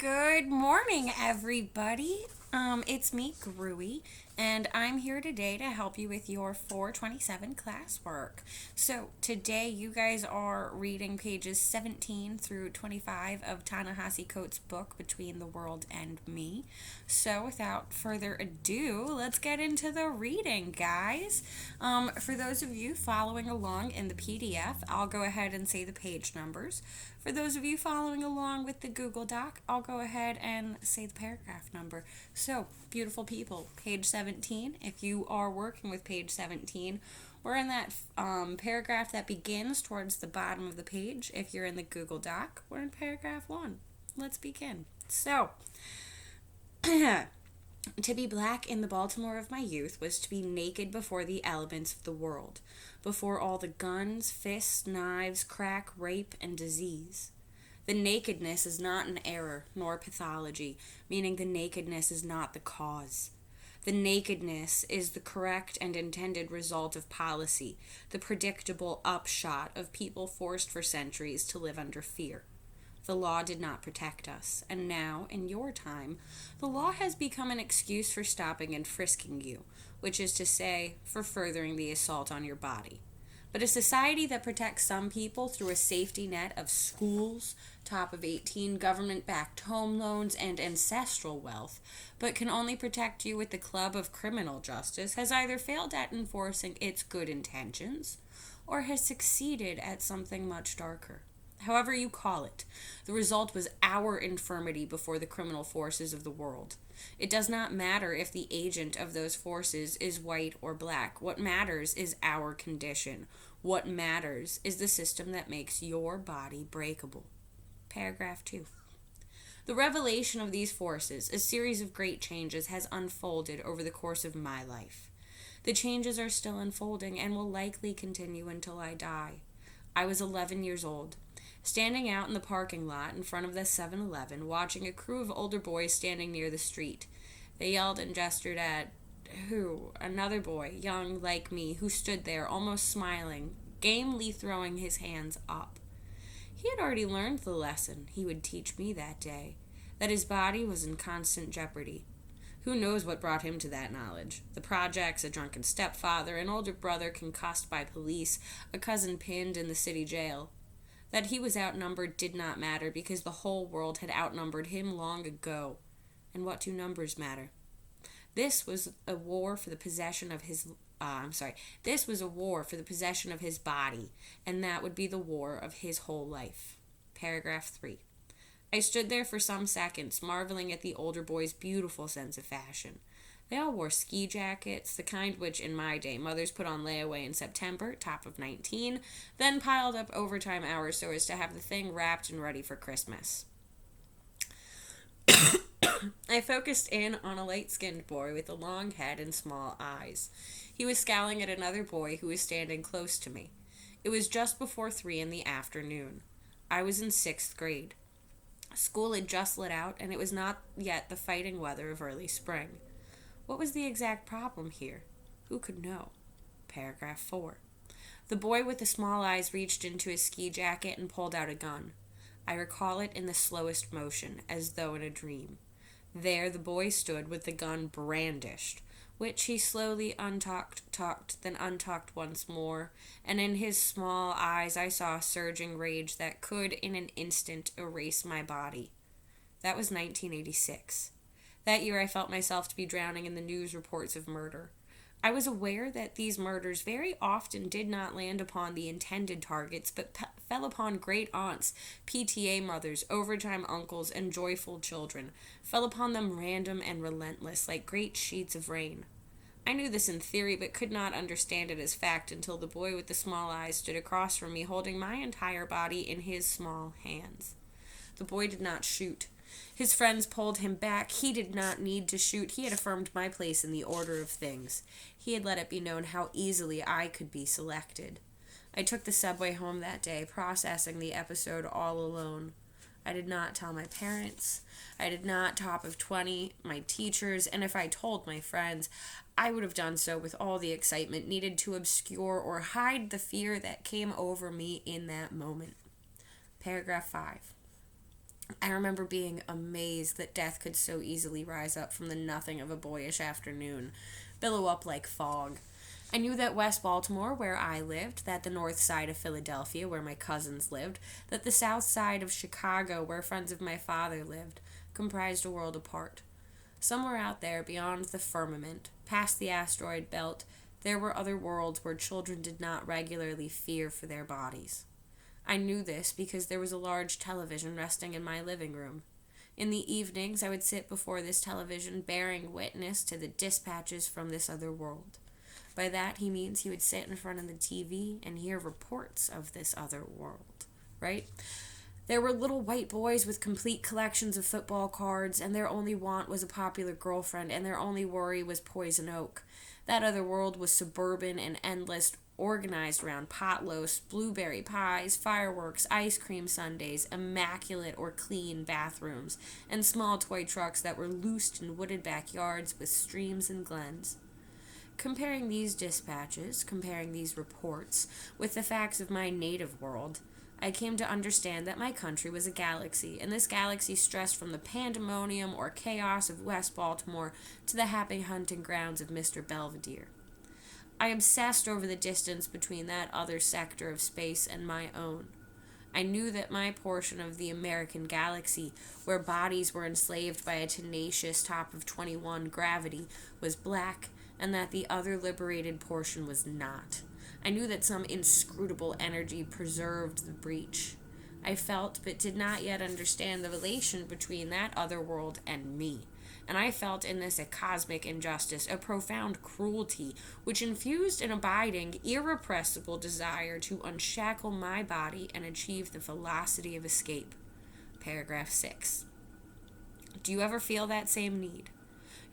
Good morning, everybody. It's me, Gruey, and I'm here today to help you with your 427 classwork. So, today you guys are reading pages 17 through 25 of Ta-Nehisi Coates' book, Between the World and Me. So, without further ado, let's get into the reading, guys. For those of you following along in the PDF, I'll go ahead and say the page numbers. For those of you following along with the Google Doc, I'll go ahead and say the paragraph number. So, beautiful people, page 17. If you are working with page 17, we're in that paragraph that begins towards the bottom of the page. If you're in the Google Doc, we're in paragraph 1. Let's begin. So, to be black in the Baltimore of my youth was to be naked before the elements of the world, before all the guns, fists, knives, crack, rape, and disease. The nakedness is not an error nor pathology, meaning the nakedness is not the cause. The nakedness is the correct and intended result of policy, the predictable upshot of people forced for centuries to live under fear. The law did not protect us, and now, in your time, the law has become an excuse for stopping and frisking you, which is to say, for furthering the assault on your body. But a society that protects some people through a safety net of schools, top of 18 government-backed home loans, and ancestral wealth, but can only protect you with the club of criminal justice, has either failed at enforcing its good intentions, or has succeeded at something much darker. However you call it, the result was our infirmity before the criminal forces of the world. It does not matter if the agent of those forces is white or black. What matters is our condition. What matters is the system that makes your body breakable. Paragraph 2. The revelation of these forces, a series of great changes, has unfolded over the course of my life. The changes are still unfolding and will likely continue until I die. I was 11 years old, standing out in the parking lot in front of the 7-Eleven, watching a crew of older boys standing near the street. They yelled and gestured at who? Another boy, young like me, who stood there, almost smiling, gamely throwing his hands up. He had already learned the lesson he would teach me that day, that his body was in constant jeopardy. Who knows what brought him to that knowledge? The projects, a drunken stepfather, an older brother concussed by police, a cousin pinned in the city jail. That he was outnumbered did not matter because the whole world had outnumbered him long ago. And what do numbers matter? This was a war for the possession of his This was a war for the possession of his body, and that would be the war of his whole life. Paragraph 3. I stood there for some seconds, marveling at the older boys' beautiful sense of fashion. They all wore ski jackets, the kind which in my day mothers put on layaway in September, top of 19, then piled up overtime hours so as to have the thing wrapped and ready for Christmas. I focused in on a light-skinned boy with a long head and small eyes. He was scowling at another boy who was standing close to me. It was just before 3 in the afternoon. I was in 6th grade. School had just lit out, and it was not yet the fighting weather of early spring. What was the exact problem here? Who could know? Paragraph 4. The boy with the small eyes reached into his ski jacket and pulled out a gun. I recall it in the slowest motion, as though in a dream. There the boy stood with the gun brandished, which he slowly tucked, then untucked once more, and in his small eyes I saw a surging rage that could in an instant erase my body. That was 1986. That year I felt myself to be drowning in the news reports of murder. I was aware that these murders very often did not land upon the intended targets, but fell upon great aunts, PTA mothers, overtime uncles, and joyful children, fell upon them random and relentless, like great sheets of rain. I knew this in theory, but could not understand it as fact until the boy with the small eyes stood across from me, holding my entire body in his small hands. The boy did not shoot. His friends pulled him back. He did not need to shoot. He had affirmed my place in the order of things. He had let it be known how easily I could be selected. I took the subway home that day, processing the episode all alone. I did not tell my parents. I did not top of 20, my teachers, and if I told my friends, I would have done so with all the excitement needed to obscure or hide the fear that came over me in that moment. Paragraph 5. I remember being amazed that death could so easily rise up from the nothing of a boyish afternoon, billow up like fog. I knew that West Baltimore, where I lived, that the north side of Philadelphia, where my cousins lived, that the south side of Chicago, where friends of my father lived, comprised a world apart. Somewhere out there, beyond the firmament, past the asteroid belt, there were other worlds where children did not regularly fear for their bodies. I knew this because there was a large television resting in my living room. In the evenings, I would sit before this television, bearing witness to the dispatches from this other world. By that, he means he would sit in front of the TV and hear reports of this other world, right? There were little white boys with complete collections of football cards, and their only want was a popular girlfriend, and their only worry was poison oak. That other world was suburban and endless, organized around potlucks, blueberry pies, fireworks, ice cream sundaes, immaculate or clean bathrooms, and small toy trucks that were loosed in wooded backyards with streams and glens. Comparing these dispatches, comparing these reports, with the facts of my native world, I came to understand that my country was a galaxy, and this galaxy stretched from the pandemonium or chaos of West Baltimore to the happy hunting grounds of Mr. Belvedere. I obsessed over the distance between that other sector of space and my own. I knew that my portion of the American galaxy, where bodies were enslaved by a tenacious top of 21 gravity, was black, and that the other liberated portion was not. I knew that some inscrutable energy preserved the breach. I felt, but did not yet understand the relation between that other world and me. And I felt in this a cosmic injustice, a profound cruelty, which infused an abiding, irrepressible desire to unshackle my body and achieve the velocity of escape. Paragraph 6. Do you ever feel that same need?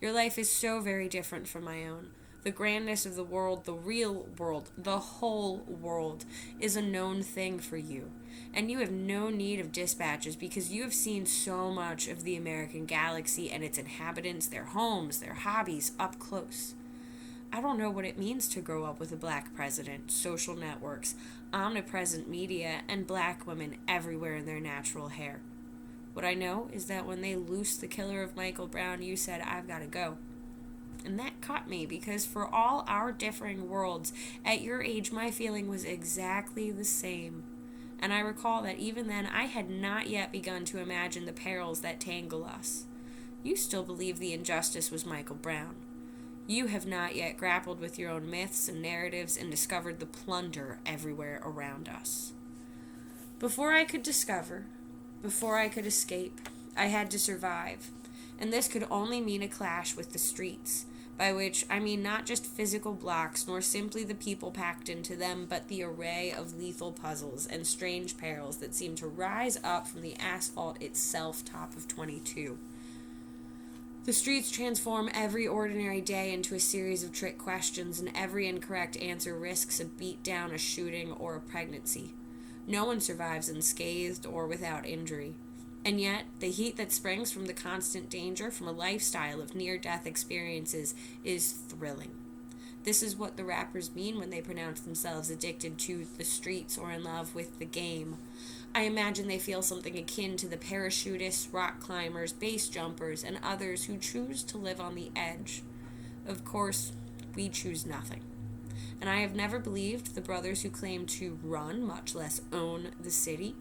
Your life is so very different from my own. The grandness of the world, the real world, the whole world, is a known thing for you. And you have no need of dispatches because you have seen so much of the American galaxy and its inhabitants, their homes, their hobbies, up close. I don't know what it means to grow up with a black president, social networks, omnipresent media, and black women everywhere in their natural hair. What I know is that when they loosed the killer of Michael Brown, you said, "I've got to go." And that caught me because for all our differing worlds, at your age my feeling was exactly the same. And I recall that even then I had not yet begun to imagine the perils that tangle us. You still believe the injustice was Michael Brown. You have not yet grappled with your own myths and narratives and discovered the plunder everywhere around us. Before I could discover, before I could escape, I had to survive. And this could only mean a clash with the streets, by which I mean not just physical blocks, nor simply the people packed into them, but the array of lethal puzzles and strange perils that seem to rise up from the asphalt itself, top of 22. The streets transform every ordinary day into a series of trick questions, and every incorrect answer risks a beatdown, a shooting, or a pregnancy. No one survives unscathed or without injury. And yet, the heat that springs from the constant danger from a lifestyle of near-death experiences is thrilling. This is what the rappers mean when they pronounce themselves addicted to the streets or in love with the game. I imagine they feel something akin to the parachutists, rock climbers, base jumpers, and others who choose to live on the edge. Of course, we choose nothing. And I have never believed the brothers who claim to run, much less own, the city.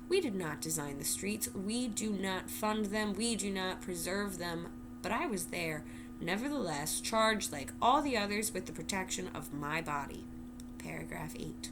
We did not design the streets, we do not fund them, we do not preserve them, but I was there, nevertheless, charged like all the others with the protection of my body. Paragraph 8.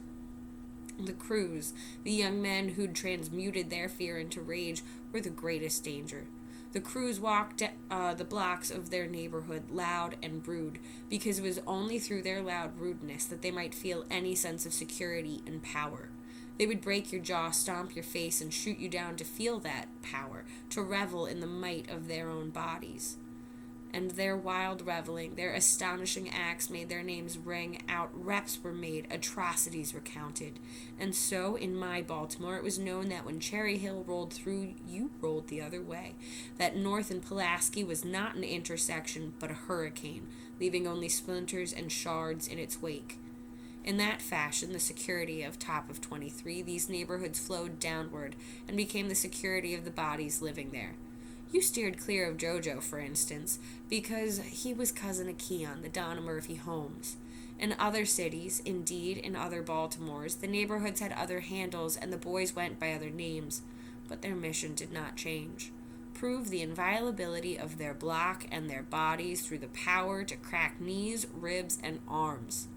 The crews, the young men who'd transmuted their fear into rage, were the greatest danger. The crews walked the blocks of their neighborhood loud and rude, because it was only through their loud rudeness that they might feel any sense of security and power. They would break your jaw, stomp your face, and shoot you down to feel that power, to revel in the might of their own bodies. And their wild reveling, their astonishing acts made their names ring out, reps were made, atrocities recounted. And so, in my Baltimore, it was known that when Cherry Hill rolled through, you rolled the other way. That North and Pulaski was not an intersection, but a hurricane, leaving only splinters and shards in its wake. In that fashion, the security of Top of 23, these neighborhoods flowed downward and became the security of the bodies living there. You steered clear of Jojo, for instance, because he was cousin of Keon, the Donna Murphy Holmes. In other cities, indeed in other Baltimores, the neighborhoods had other handles and the boys went by other names, but their mission did not change. Prove the inviolability of their block and their bodies through the power to crack knees, ribs, and arms.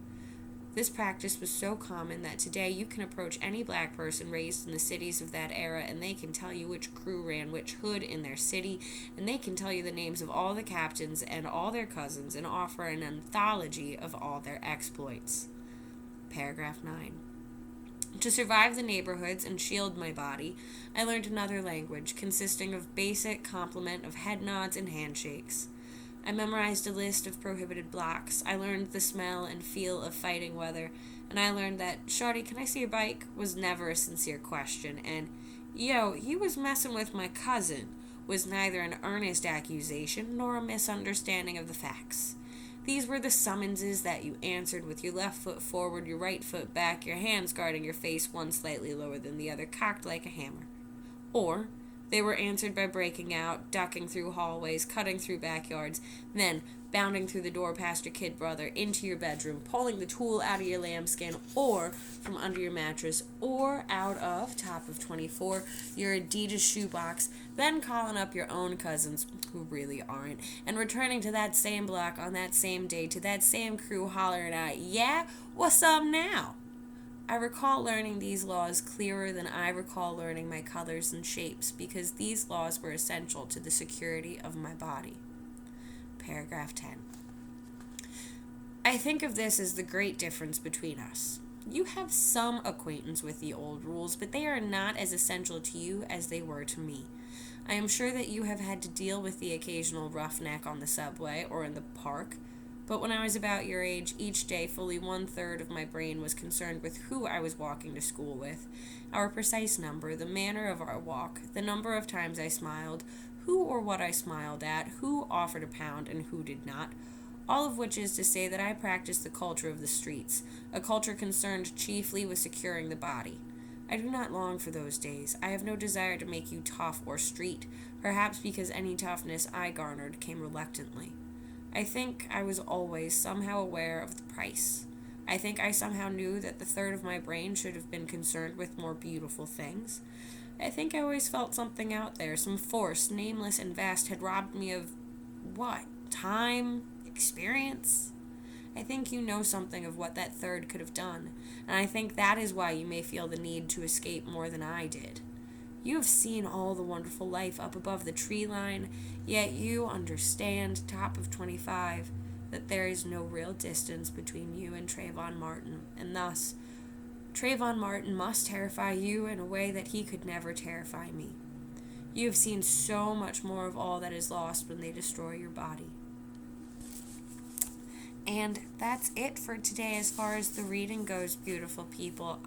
This practice was so common that today you can approach any black person raised in the cities of that era and they can tell you which crew ran which hood in their city, and they can tell you the names of all the captains and all their cousins and offer an anthology of all their exploits. Paragraph 9. To survive the neighborhoods and shield my body, I learned another language consisting of basic complement of head nods and handshakes. I memorized a list of prohibited blocks. I learned the smell and feel of fighting weather, and I learned that, "Shawty, can I see your bike?" was never a sincere question, and, "Yo, you was messing with my cousin," was neither an earnest accusation nor a misunderstanding of the facts. These were the summonses that you answered with your left foot forward, your right foot back, your hands guarding your face, one slightly lower than the other, cocked like a hammer. Or they were answered by breaking out, ducking through hallways, cutting through backyards, then bounding through the door past your kid brother into your bedroom, pulling the tool out of your lambskin or from under your mattress or out of Top of 24, your Adidas shoebox, then calling up your own cousins, who really aren't, and returning to that same block on that same day to that same crew hollering out, "Yeah, what's up now?" I recall learning these laws clearer than I recall learning my colors and shapes, because these laws were essential to the security of my body. Paragraph 10. I think of this as the great difference between us. You have some acquaintance with the old rules, but they are not as essential to you as they were to me. I am sure that you have had to deal with the occasional roughneck on the subway or in the park, but when I was about your age, each day fully 1/3 of my brain was concerned with who I was walking to school with, our precise number, the manner of our walk, the number of times I smiled, who or what I smiled at, who offered a pound and who did not, all of which is to say that I practiced the culture of the streets, a culture concerned chiefly with securing the body. I do not long for those days. I have no desire to make you tough or street, perhaps because any toughness I garnered came reluctantly. I think I was always somehow aware of the price. I think I somehow knew that the third of my brain should have been concerned with more beautiful things. I think I always felt something out there, some force, nameless and vast, had robbed me of what? Time? Experience? I think you know something of what that third could have done, and I think that is why you may feel the need to escape more than I did. You have seen all the wonderful life up above the tree line, yet you understand, Top of 25, that there is no real distance between you and Trayvon Martin, and thus, Trayvon Martin must terrify you in a way that he could never terrify me. You have seen so much more of all that is lost when they destroy your body. And that's it for today as far as the reading goes, beautiful people.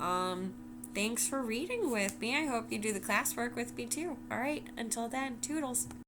Thanks for reading with me. I hope you do the classwork with me too. All right, until then, toodles.